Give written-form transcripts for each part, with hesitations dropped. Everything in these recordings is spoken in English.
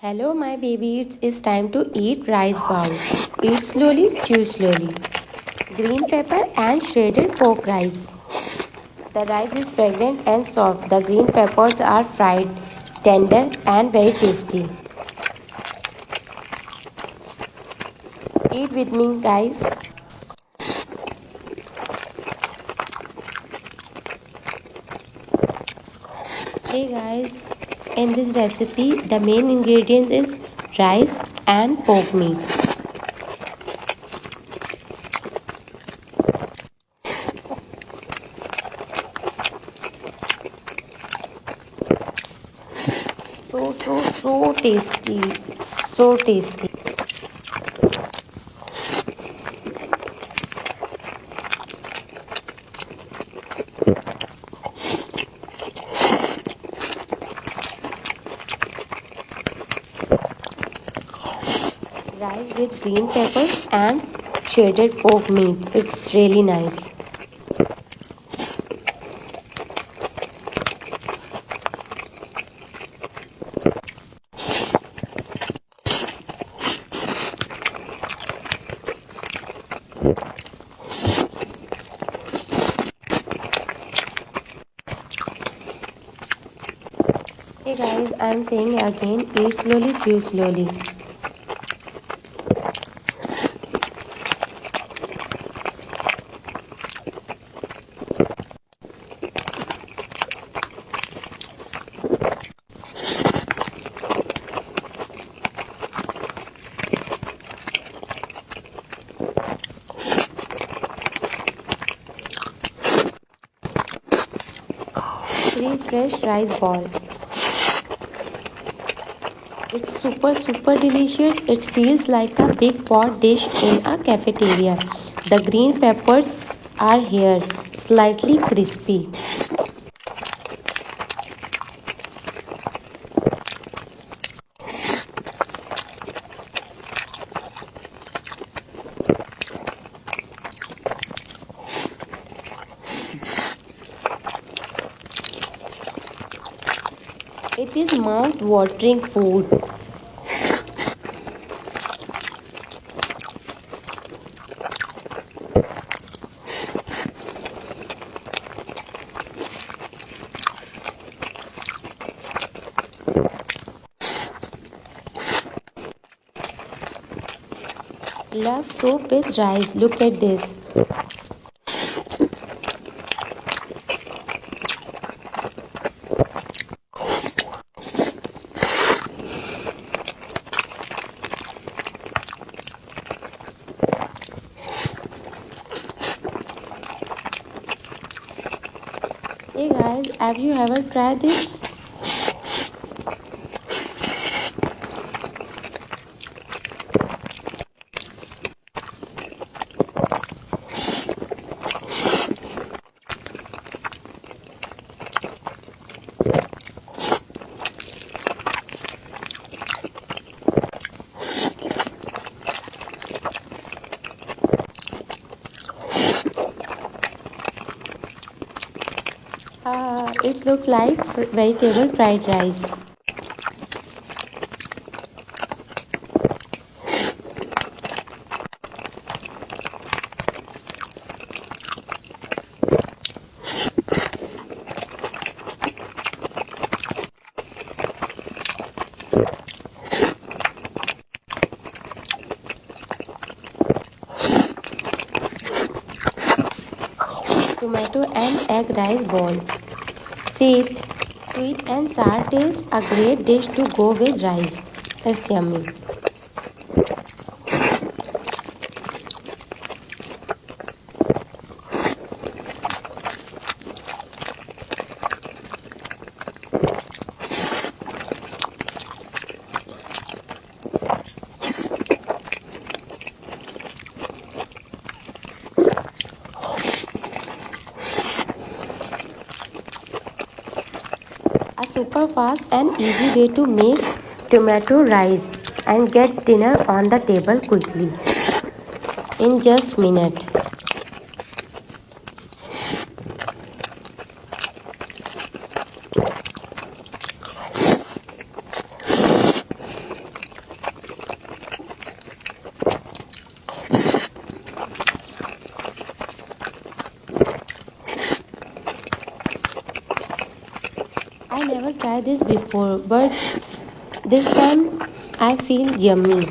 Hello, my babies. It's time to eat rice bowl. Eat slowly, chew slowly. Green pepper and shredded pork rice. The rice is fragrant and soft. The green peppers are fried, tender, and very tasty. Eat with me, guys. Hey, guys. In this recipe, the main ingredients is rice and pork meat. So tasty. It's so tasty. Rice with green peppers and shredded pork meat. It's really nice. Hey guys, I'm saying again, eat slowly, chew slowly. Three fresh rice ball. It's super delicious. It feels like a big pot dish in a cafeteria. The green peppers are here, slightly crispy. It is mouth-watering food. Love soup with rice. Look at this. Hey guys, have you ever tried this? It looks like vegetable fried rice. Tomato and egg rice ball. See it. Sweet and sour taste, a great dish to go with rice. It's yummy. A super fast and easy way to make tomato rice and get dinner on the table quickly in just minute. tried this before, but this time I feel yummy.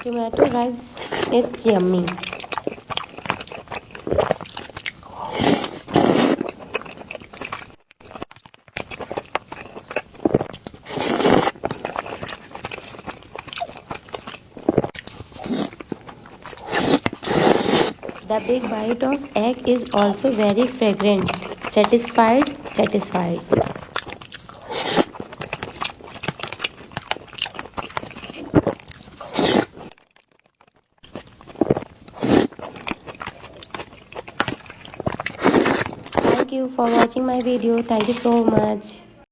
Tomato rice, it's yummy. The big bite of egg is also very fragrant. Satisfied, satisfied. Thank you for watching my video. Thank you so much.